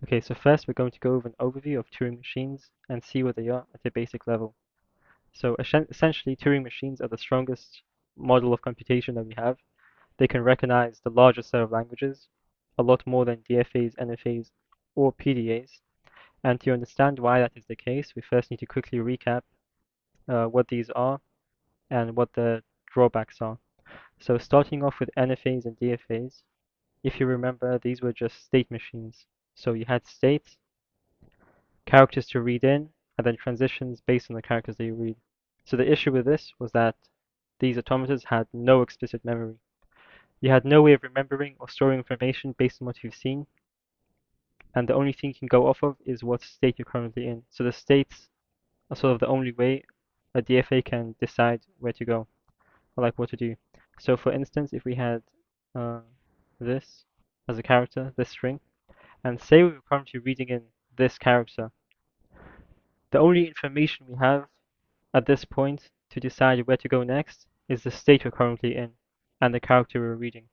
Okay, so first we're going to go over an overview of Turing machines and see what they are at a basic level. So essentially, Turing machines are the strongest model of computation that we have. They can recognize the largest set of languages, a lot more than DFAs, NFAs, or PDAs. And to understand why that is the case, we first need to quickly recap what these are and what the drawbacks are. So starting off with NFAs and DFAs, if you remember, these were just state machines. So you had states, characters to read in, and then transitions based on the characters that you read. So the issue with this was that these automatons had no explicit memory. You had no way of remembering or storing information based on what you've seen, and the only thing you can go off of is what state you're currently in. So the states are sort of the only way a DFA can decide where to go, or like what to do. So for instance, if we had uh, this as a character, this string, and say we were currently reading in this character, the only information we have at this point to decide where to go next is the state we're currently in and the character we're reading.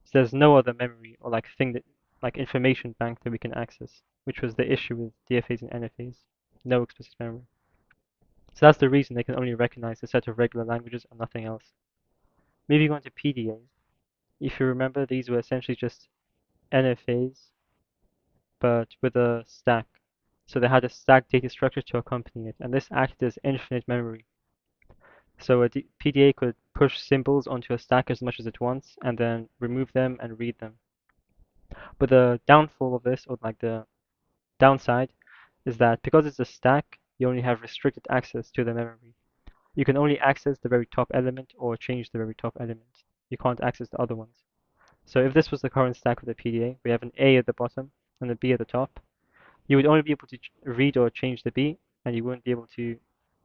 So there's no other memory or like thing that like information bank that we can access, which was the issue with DFAs and NFAs. No explicit memory. So that's the reason they can only recognize a set of regular languages and nothing else. Moving on to PDAs. If you remember, these were essentially just NFAs, but with a stack. So they had a stack data structure to accompany it, and this acted as infinite memory. So a PDA could push symbols onto a stack as much as it wants, and then remove them and read them. But the downfall of this, or like the downside, is that because it's a stack, you only have restricted access to the memory. You can only access the very top element or change the very top element. You can't access the other ones. So if this was the current stack of the PDA, we have an A at the bottom and a B at the top. You would only be able to read or change the B, and you wouldn't be able to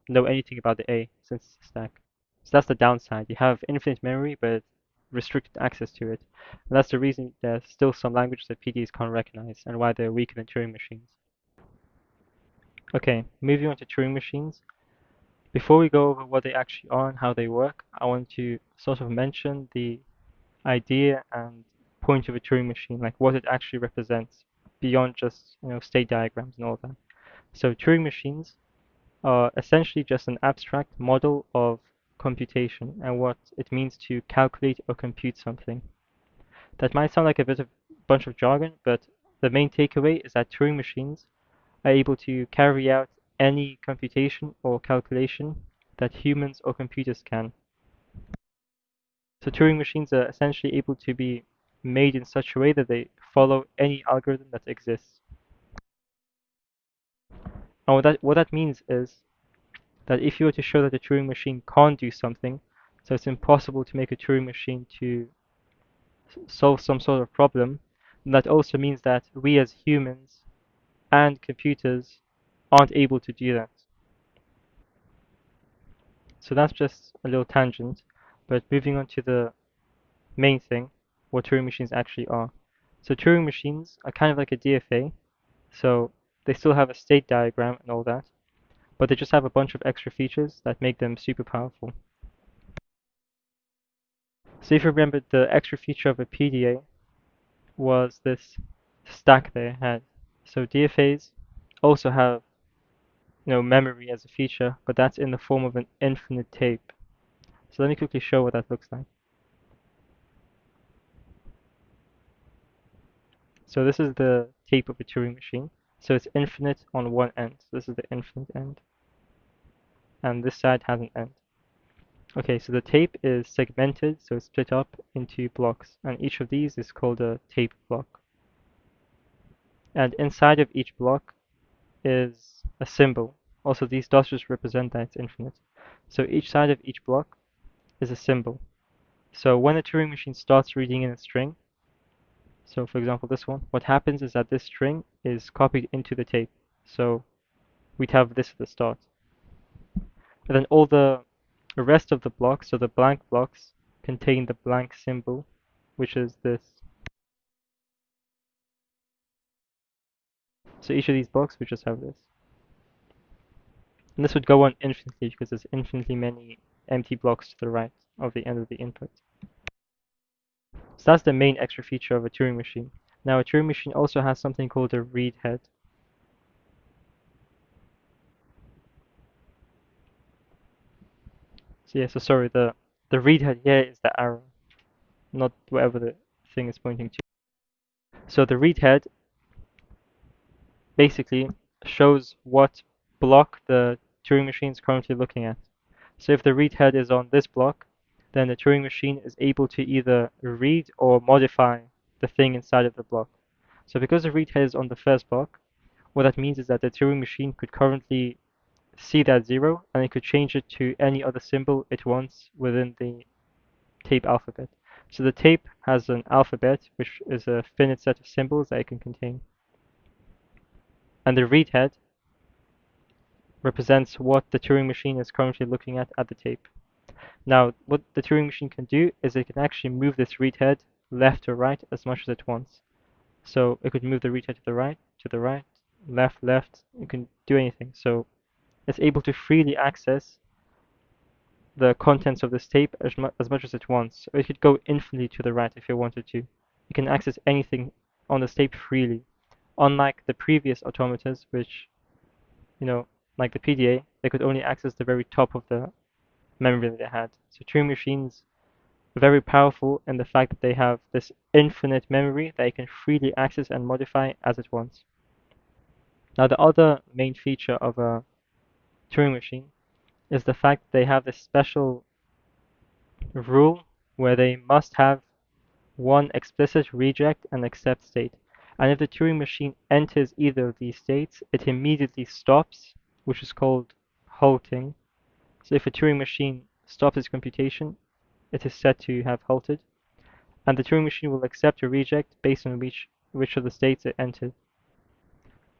know anything about the A since it's a stack. So that's the downside. You have infinite memory, but restricted access to it. And that's the reason there's still some languages that PDAs can't recognize and why they're weaker than Turing machines. Okay, moving on to Turing machines. Before we go over what they actually are and how they work, I want to sort of mention the idea and point of a Turing machine, like what it actually represents beyond just, state diagrams and all that. So Turing machines are essentially just an abstract model of computation and what it means to calculate or compute something. That might sound like a bit of bunch of jargon, but the main takeaway is that Turing machines are able to carry out any computation or calculation that humans or computers can. So Turing machines are essentially able to be made in such a way that they follow any algorithm that exists. And what that means is that if you were to show that a Turing machine can't do something, so it's impossible to make a Turing machine to solve some sort of problem, then that also means that we as humans and computers aren't able to do that. So that's just a little tangent, but moving on to the main thing, what Turing machines actually are. So Turing machines are kind of like a DFA, so they still have a state diagram and all that, but they just have a bunch of extra features that make them super powerful. So if you remember, the extra feature of a PDA was this stack they had. So DFAs also have memory as a feature, but that's in the form of an infinite tape. So let me quickly show what that looks like. So this is the tape of a Turing machine. So it's infinite on one end. So this is the infinite end. And this side has an end. Okay, so the tape is segmented, so it's split up into blocks. And each of these is called a tape block. And inside of each block is a symbol. Also, these dots just represent that it's infinite. So each side of each block is a symbol. So when a Turing machine starts reading in a string, so for example this one, what happens is that this string is copied into the tape. So we'd have this at the start. And then all the rest of the blocks, so the blank blocks, contain the blank symbol, which is this. So each of these blocks would just have this. And this would go on infinitely because there's infinitely many empty blocks to the right of the end of the input. So that's the main extra feature of a Turing machine. Now a Turing machine also has something called a read head. So yeah, so sorry, the read head here is the arrow, not whatever the thing is pointing to. So the read head basically shows what block the Turing machine is currently looking at. So if the read head is on this block, then the Turing machine is able to either read or modify the thing inside of the block. So because the read head is on the first block, what that means is that the Turing machine could currently see that zero and it could change it to any other symbol it wants within the tape alphabet. So the tape has an alphabet, which is a finite set of symbols that it can contain. And the read head represents what the Turing machine is currently looking at the tape. Now, what the Turing machine can do is it can actually move this read head left or right as much as it wants. So it could move the read head to the right, left, left. It can do anything. So it's able to freely access the contents of this tape as much as it wants. So it could go infinitely to the right if it wanted to. It can access anything on this tape freely. Unlike the previous automatas, which, you know, like the PDA, they could only access the very top of the memory that they had. So Turing machines are very powerful in the fact that they have this infinite memory that it can freely access and modify as it wants. Now, the other main feature of a Turing machine is the fact that they have this special rule where they must have one explicit reject and accept state. And if the Turing machine enters either of these states, it immediately stops, which is called halting. So if a Turing machine stops its computation, it is said to have halted, and the Turing machine will accept or reject based on which of the states it entered.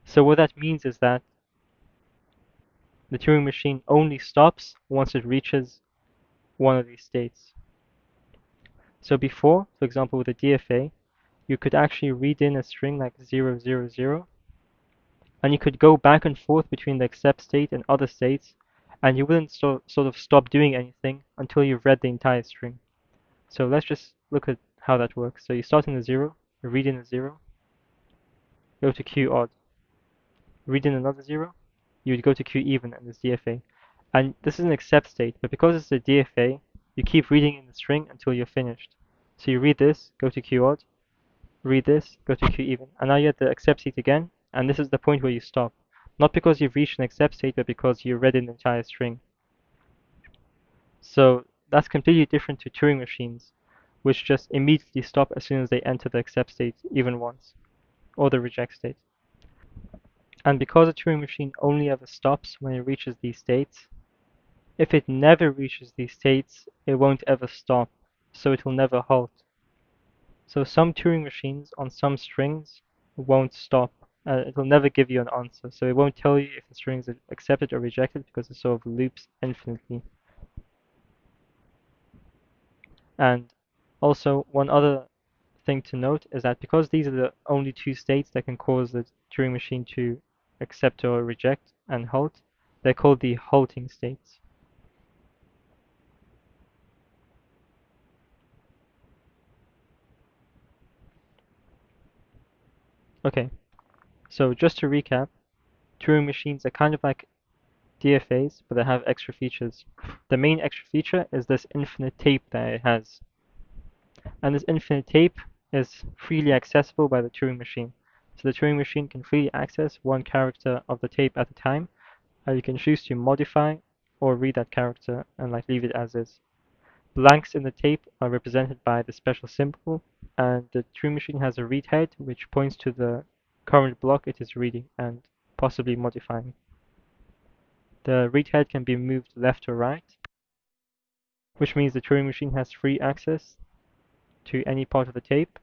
So what that means is that the Turing machine only stops once it reaches one of these states. So before, for example, with a DFA, you could actually read in a string like 000, and you could go back and forth between the accept state and other states, and you wouldn't sort of stop doing anything until you've read the entire string. So let's just look at how that works. So you start in the 0, read in the 0, go to Q odd, read in another 0, you would go to Q even and this DFA. And this is an accept state, but because it's a DFA, you keep reading in the string until you're finished. So you read this, go to Q odd, read this, go to Q even. And now you're at the accept state again, and this is the point where you stop. Not because you've reached an accept state, but because you read an entire string. So that's completely different to Turing machines, which just immediately stop as soon as they enter the accept state, even once, or the reject state. And because a Turing machine only ever stops when it reaches these states, if it never reaches these states, it won't ever stop, so it will never halt. So some Turing machines on some strings won't stop. It will never give you an answer. So it won't tell you if the string is accepted or rejected because it sort of loops infinitely. And also, one other thing to note is that because these are the only two states that can cause the Turing machine to accept or reject and halt, they're called the halting states. Okay, so just to recap, Turing machines are kind of like DFAs, but they have extra features. The main extra feature is this infinite tape that it has. And this infinite tape is freely accessible by the Turing machine. So the Turing machine can freely access one character of the tape at a time, and you can choose to modify or read that character and like leave it as is. Blanks in the tape are represented by the special symbol, and the Turing machine has a read head which points to the current block it is reading and possibly modifying. The read head can be moved left or right, which means the Turing machine has free access to any part of the tape.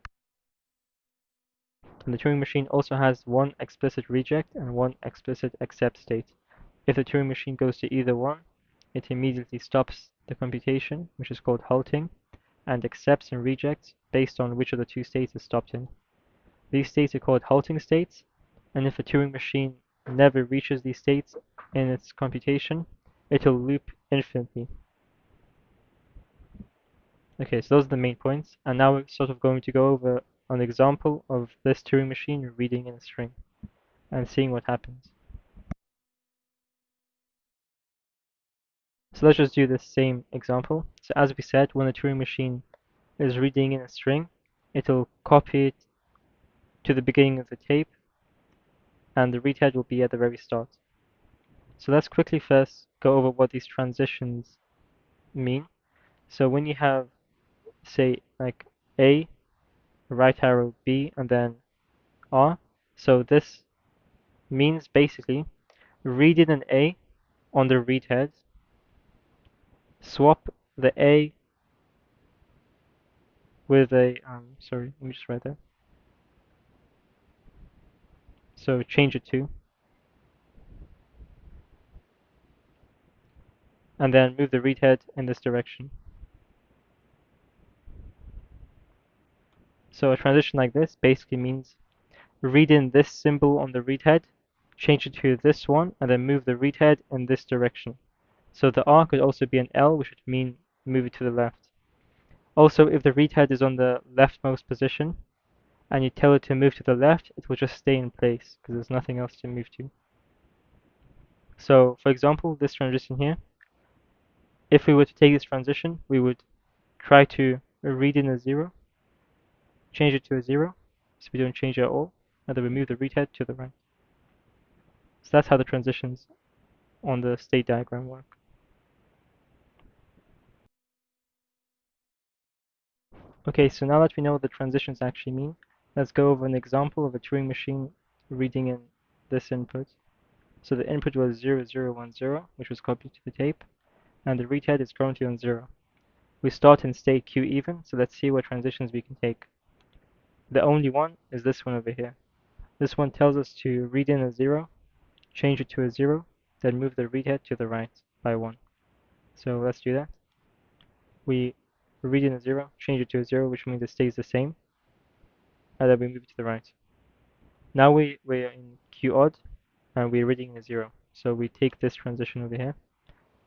And the Turing machine also has one explicit reject and one explicit accept state. If the Turing machine goes to either one, it immediately stops the computation, which is called halting, and accepts and rejects based on which of the two states is stopped in. These states are called halting states, and if a Turing machine never reaches these states in its computation, it will loop infinitely. Okay, so those are the main points, and now we're sort of going to go over an example of this Turing machine reading in a string and seeing what happens. So let's just do this same example. So as we said, when a Turing machine is reading in a string, it'll copy it to the beginning of the tape, and the read head will be at the very start. So let's quickly first go over what these transitions mean. So when you have, say, like A, right arrow B, and then R, so this means basically read in an A on the read head, swap the A with a, sorry, let me just write that. So change it to, and then move the read head in this direction. So a transition like this basically means read in this symbol on the read head, change it to this one, and then move the read head in this direction. So the R could also be an L, which would mean move it to the left. Also, if the read head is on the leftmost position, and you tell it to move to the left, it will just stay in place, because there's nothing else to move to. So, for example, this transition here, if we were to take this transition, we would try to read in a 0, change it to a 0, so we don't change it at all, and then we move the read head to the right. So that's how the transitions on the state diagram work. Okay, so now that we know what the transitions actually mean, let's go over an example of a Turing machine reading in this input. So the input was 0010, which was copied to the tape, and the read head is currently on 0. We start in state Q even, so let's see what transitions we can take. The only one is this one over here. This one tells us to read in a 0, change it to a 0, then move the read head to the right by 1. So let's do that. We read in a 0, change it to a 0, which means it stays the same, and then we move it to the right. Now we're in Q odd, and we're reading in a 0. So we take this transition over here,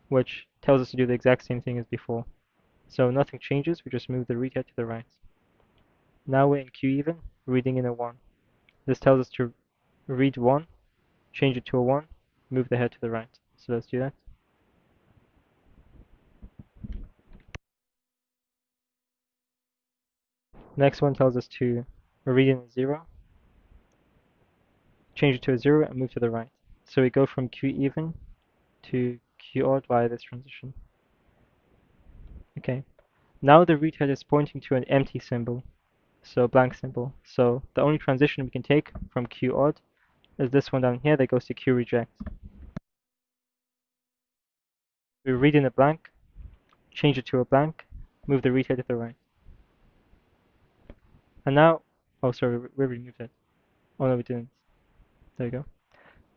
which tells us to do the exact same thing as before. So nothing changes, we just move the read head to the right. Now we're in Q even, reading in a 1. This tells us to read 1, change it to a 1, move the head to the right. So let's do that. Next one tells us to read in a 0, change it to a 0, and move to the right. So we go from Q even to Q odd via this transition. Okay. Now the read head is pointing to an empty symbol, so blank symbol. So the only transition we can take from Q odd is this one down here that goes to Q reject. We read in a blank, change it to a blank, move the read head to the right. And now, oh sorry, we removed it. Oh no, we didn't. There we go.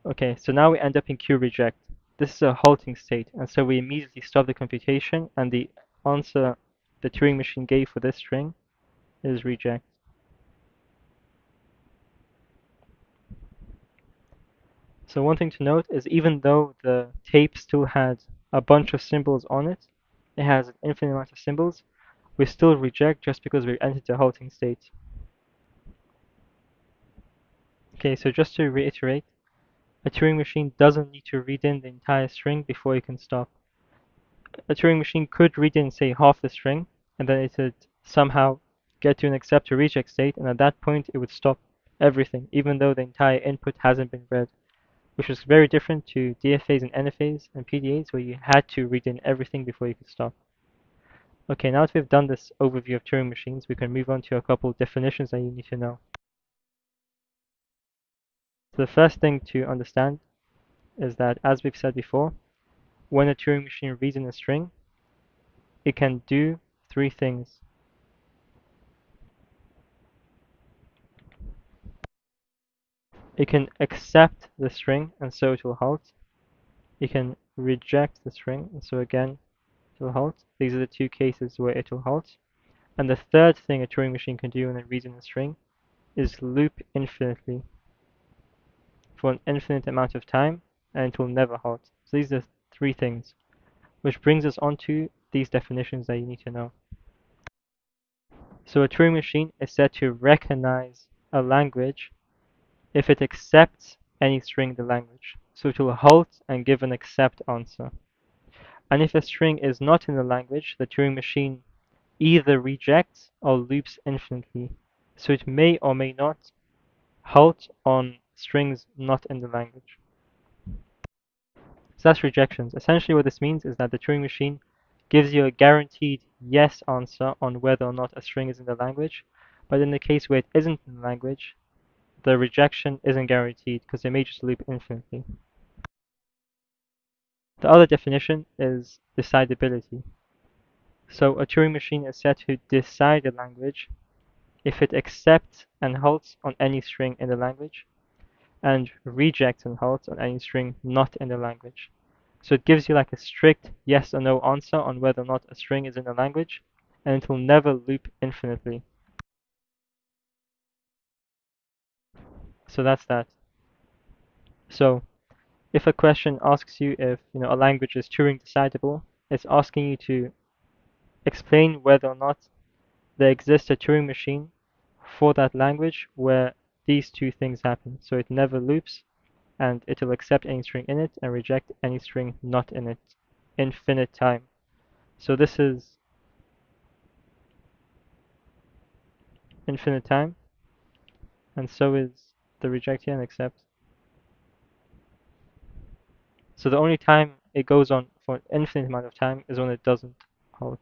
Okay, so now we end up in Q reject. This is a halting state, and so we immediately stop the computation, and the answer the Turing machine gave for this string is reject. So one thing to note is even though the tape still had a bunch of symbols on it, it has an infinite amount of symbols, we still reject just because we entered the halting state. Okay, so just to reiterate, a Turing machine doesn't need to read in the entire string before it can stop. A Turing machine could read in, say, half the string, and then it would somehow get to an accept or reject state, and at that point it would stop everything, even though the entire input hasn't been read, which was very different to DFAs and NFAs and PDAs where you had to read in everything before you could stop. Okay, now that we've done this overview of Turing machines, we can move on to a couple of definitions that you need to know. So the first thing to understand is that, as we've said before, when a Turing machine reads in a string, it can do three things. It can accept the string, and so it will halt. It can reject the string, and so again it will halt. These are the two cases where it will halt. And the third thing a Turing machine can do when it reads in a string is loop infinitely for an infinite amount of time, and it will never halt. So these are three things, which brings us on to these definitions that you need to know. So a Turing machine is said to recognize a language if it accepts any string in the language. So it will halt and give an accept answer. And if a string is not in the language, the Turing machine either rejects or loops infinitely. So it may or may not halt on strings not in the language. So that's rejections. Essentially what this means is that the Turing machine gives you a guaranteed yes answer on whether or not a string is in the language. But in the case where it isn't in the language, the rejection isn't guaranteed because it may just loop infinitely. The other definition is decidability. So a Turing machine is said to decide a language if it accepts and halts on any string in the language and rejects and halts on any string not in the language. So it gives you like a strict yes or no answer on whether or not a string is in the language, and it will never loop infinitely. So that's that. So if a question asks you if a language is Turing decidable, it's asking you to explain whether or not there exists a Turing machine for that language where these two things happen. So it never loops and it will accept any string in it and reject any string not in it infinite time. So this is infinite time, and so is the reject here and accept. So the only time it goes on for an infinite amount of time is when it doesn't halt.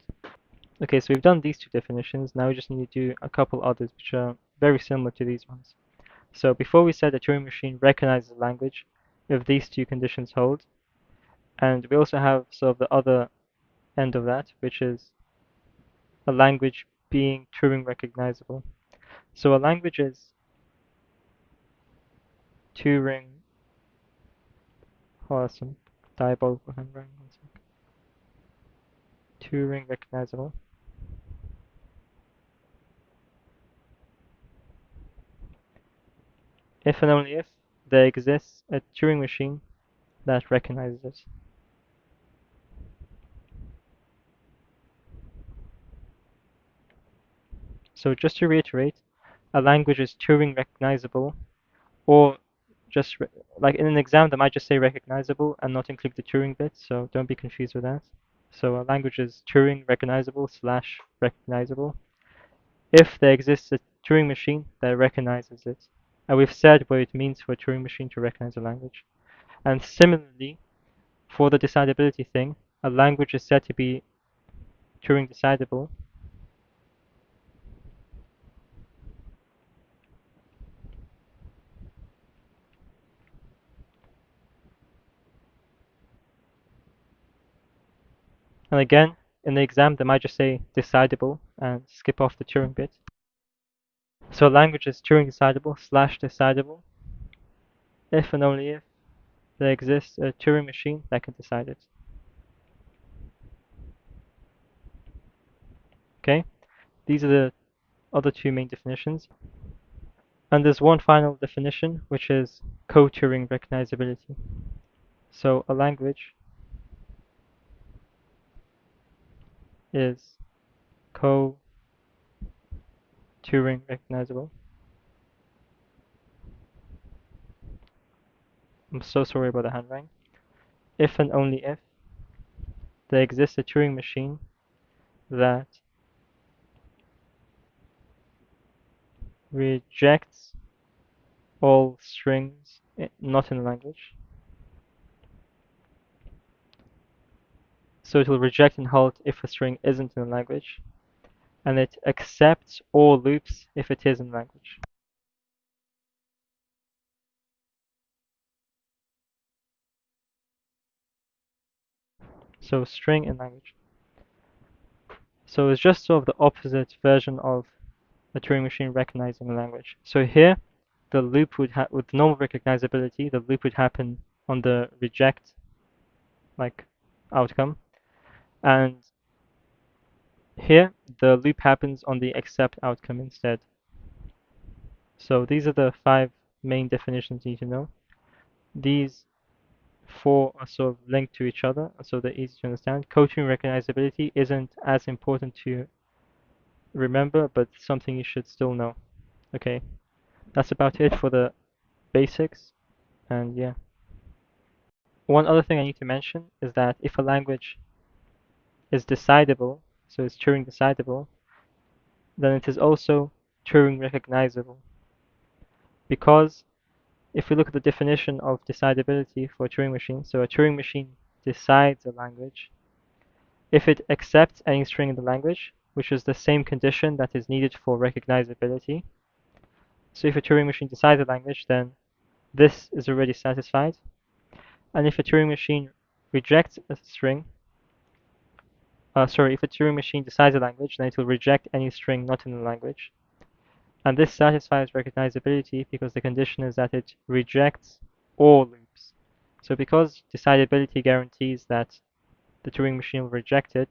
Okay, so we've done these two definitions. Now we just need to do a couple others which are very similar to these ones. So before we said a Turing machine recognizes language if these two conditions hold, and we also have sort of the other end of that, which is a language being Turing recognizable. So a language is Turing, hold some diabolical handwriting, one sec. Turing recognizable if and only if there exists a Turing machine that recognizes it. So just to reiterate, a language is Turing recognizable, or just like in an exam, they might just say recognizable and not include the Turing bit, so don't be confused with that. So a language is Turing recognizable slash recognizable if there exists a Turing machine that recognizes it. And we've said what it means for a Turing machine to recognize a language. And similarly, for the decidability thing, a language is said to be Turing decidable and again, in the exam, they might just say decidable and skip off the Turing bit. So a language is Turing decidable slash decidable if and only if there exists a Turing machine that can decide it. Okay, these are the other two main definitions. And there's one final definition, which is co-Turing recognizability. So a language is co-Turing recognizable. I'm so sorry about the handwriting. If and only if there exists a Turing machine that rejects all strings not in the language. So it will reject and halt if a string isn't in the language, and it accepts all loops if it is in the language. So string in language. So it's just sort of the opposite version of a Turing machine recognizing a language. So here, the loop would with normal recognizability, the loop would happen on the reject like outcome, and here the loop happens on the accept outcome instead. So these are the 5 main definitions you need to know. These 4 are sort of linked to each other, so they're easy to understand. Co-Turing recognizability isn't as important to remember, but something you should still know. Okay, that's about it for the basics, and yeah. One other thing I need to mention is that if a language is decidable, so it's Turing decidable, then it is also Turing recognizable. Because if we look at the definition of decidability for a Turing machine, so a Turing machine decides a language if it accepts any string in the language, which is the same condition that is needed for recognizability. So if a Turing machine decides a language, then this is already satisfied. And if a Turing machine rejects a string, if a Turing machine decides a language, then it will reject any string not in the language. And this satisfies recognizability because the condition is that it rejects all loops. So because decidability guarantees that the Turing machine will reject it,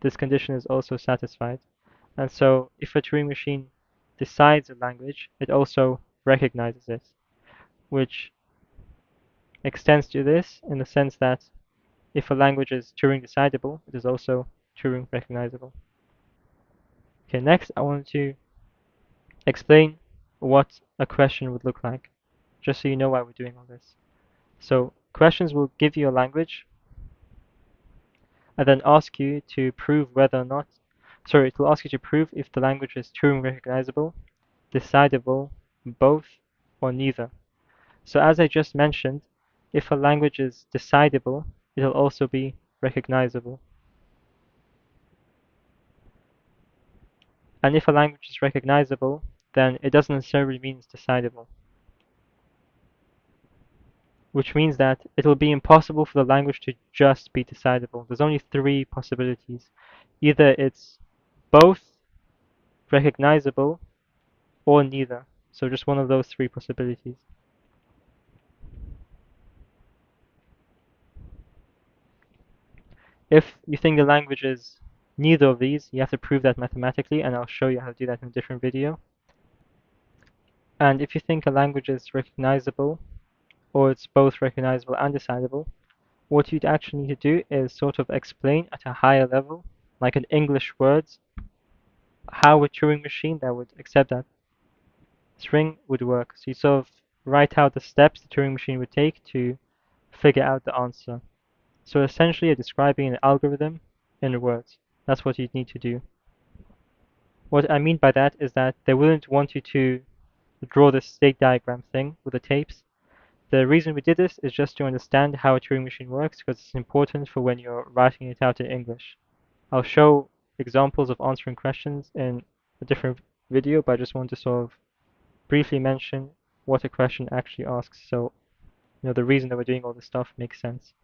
this condition is also satisfied. And so if a Turing machine decides a language, it also recognizes it, which extends to this in the sense that if a language is Turing decidable, it is also Turing recognizable. Okay, next I want to explain what a question would look like, just so you know why we're doing all this. So questions will give you a language and then ask you to prove whether or not, it will ask you to prove if the language is Turing recognizable, decidable, both, or neither. So as I just mentioned, if a language is decidable, it'll also be recognizable. And if a language is recognizable, then it doesn't necessarily mean it's decidable, which means that it'll be impossible for the language to just be decidable. There's only three possibilities. Either it's both recognizable or neither. So just one of those three possibilities. If you think the language is neither of these, you have to prove that mathematically, and I'll show you how to do that in a different video. And if you think a language is recognizable, or it's both recognizable and decidable, what you'd actually need to do is sort of explain at a higher level, like in English words, how a Turing machine that would accept that string would work. So you sort of write out the steps the Turing machine would take to figure out the answer. So essentially, you're describing an algorithm in words. That's what you'd need to do. What I mean by that is that they wouldn't want you to draw this state diagram thing with the tapes. The reason we did this is just to understand how a Turing machine works because it's important for when you're writing it out in English. I'll show examples of answering questions in a different video, but I just want to sort of briefly mention what a question actually asks. So, the reason that we're doing all this stuff makes sense.